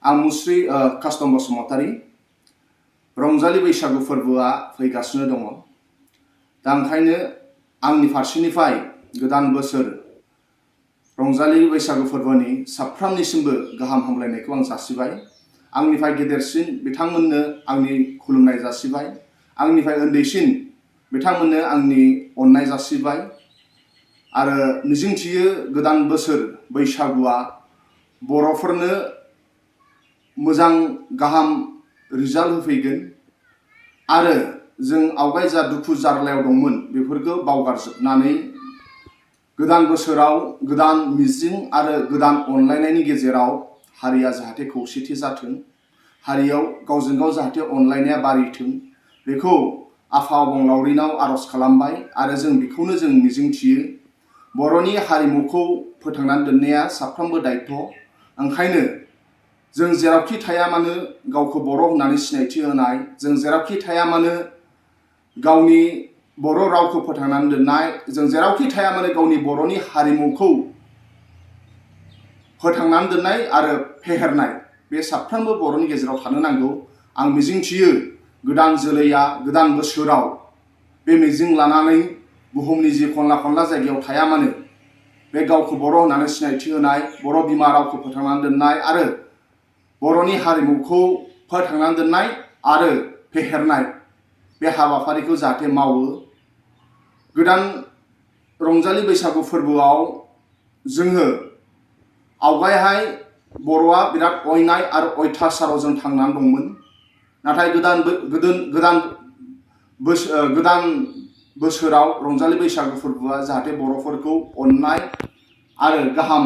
आं मुस्रि कास्टम बसुमतारी रंजालि बैसागु फोरबोआ फैगासिनो दङ। दा ओंखायनो आंनि फारसेनिफ्राय गोदान बोसोर रंजालि बैसागु फोरबोनि साफ्रोमनिसिमबो गाहाम हामलायनायखौ आं जासिबाय। आंनिफ्राय गेदेरसिन बिथांमोननो आंनि खुलुमनाय जासिबाय। आंनिफ्राय उन्दैसिन बिथांमोननो आंनि अननाय जासिबाय। आरो मिजिंथियो गोदान बोसोर बैसागुआ बर'फोरनो मोजां गाहाम रिजाल्ट होफैगोन आरो जों आवगाय जा दुखु जारलायाव दंमोन बेफोरखौ बावगारजोबनानै गोदान बोसोराव गोदान मिजिं आरो गोदान अनलायनायनि गेजेराव हारिया जाहाथे खौसेथि जाथों, हारियाव गावजों गाव जाहाथे अनलायनाया बारिथों, बेखौ आफा अबंलावरिनाव आर'ज खालामबाय आरो जों बेखौनो जों मिजिंथियो। बर'नि हारिमुखौ फोथांनानै दोननाया साफ्रोमबो दायित्व। ओंखायनो जों जेरावखि थाया मानो गावखौ बर' होननानै सिनायथि होनाय, जों जेरावखि थाया मानो गावनि बर' रावखौ फोथांनानै दोननाय, जों जेरावखि थाया मानो गावनि बर'नि हारिमुखौ फोथांनानै दोननाय आरो फेहेरनाय, बे साफ्रोमबो बर'नि गेजेराव थानो नांगौ। आं मिजिंथियो गोदान जोलैया गोदान बोसोराव बे मिजिं लानानै बुहुमनि जि खनला खनला जायगायाव थाया मानो बे गावखौ बर' होननानै सिनायथि होनाय, बर' बिमा रावखौ फोथांनानै दोननाय आरो बर'नि हारिमुखौ फोथांनानै दोननाय आरो फेहेरनाय बे हाबाफारिखौ जाहाथे मावो। गोदान रंजालि बैसागु फोरबोआव जोङो आवगायहाय बर'आ बिराद अयनाय आरो अयथासाराव जों थांनानै दंमोन। नाथाय गोदान बोसोराव रंजालि बैसागु फोरबोआ जाहाथे बर'फोरखौ अननाय आरो गाहाम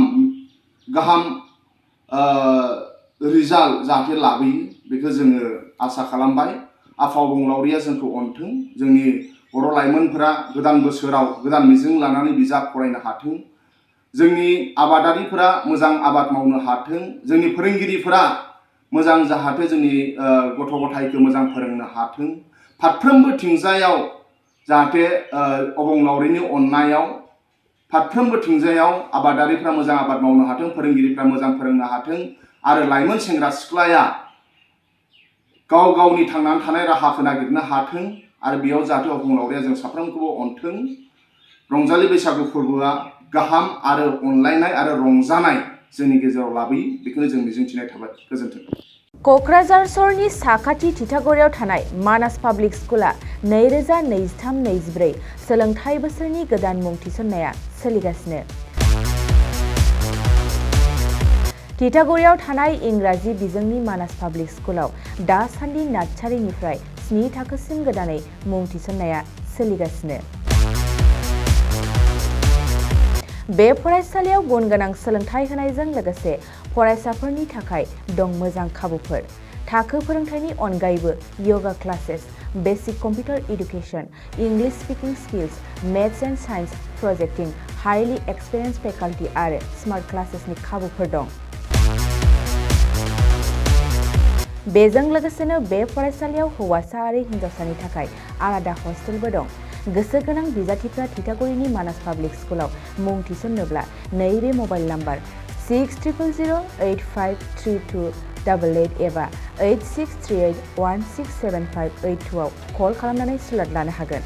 रिजाल्ट जाहाथे लाबोयो, बेखौ जोङो आसा खालामबाय। आफा अबंलावरिया जोंखौ अनथों, जोंनि बर' लाइमोनफोरा गोदान बोसोराव गोदान मिजिं लानानै बिजाब फरायनो हाथों, जोंनि आबादारिफोरा मोजां आबाद मावनो हाथों, जोंनि फोरोंगिरिफोरा मोजां जाहाथे जोंनि गथ' गथायखौ मोजां फोरोंनो हाथों। फारफ्रोमबो थिंजायाव जाहाथे अबंलावरिनि अननायाव फारफ्रोमबो थिंजायाव आबादारिफ्रा मोजां आबाद मावनो हाथों, फोरोंगिरिफ्रा मोजां फोरोंनो हाथों आरो लाइमोन सेंग्रा सिख्लाया गाव गावनि थांनानै थानाय राहाखौ नागिरनो हाथों आरो बेयाव जाहाथे अबंलावरिया जों साफ्रोमखौबो अनथों। रंजालि बैसागु फोरबोआ गाहाम आरो अनलायनाय आरो रंजानाय जोंनि गेजेराव लाबोयो, बेखौनो जों मिजिंथिनाय थाबाय। गोजोन्थों। क'क्राझार सहरनि साखाथि थिथागुरियाव थानाय मानास पाब्लिक स्कुला 2023-24 सोलोंथाइ बोसोरनि गोदान मुं थिसननाया सोलिगासिनो। थिथागुरियाव थानाय इंराजि बिजोंनि मानास पाब्लिक स्कुलाव दासान्दि नार्सारिनिफ्राय 7 थाखोसिम गोदानै मुं थिसननाया सोलिगासिनो। बे फरायसालियाव गुन गोनां सोलोंथाइ होनायजों लोगोसे फरायसाफोरनि थाखाय दं मोजां खाबुफोर। थाखो फोरोंथायनि अनगायैबो yoga classes, basic computer education, English speaking skills, maths and science projecting, highly experience faculty आरो स्मार्ट क्लासेसनि खाबुफोर दं। बेजों लोगोसेनो बे फरायसालियाव हौवासा आरो हिन्जावसानि थाखाय आलादा हस्टेलबो दं। गोसो गोनां बिजाथिफ्रा थिथागुरिनि मानास पाब्लिक स्कुलाव मुं थिसन्नोब्ला नैबे मबाइल नाम्बार 6000853288 एबा 8638167582 आव कल खालामनानै स्लट लानो हागोन।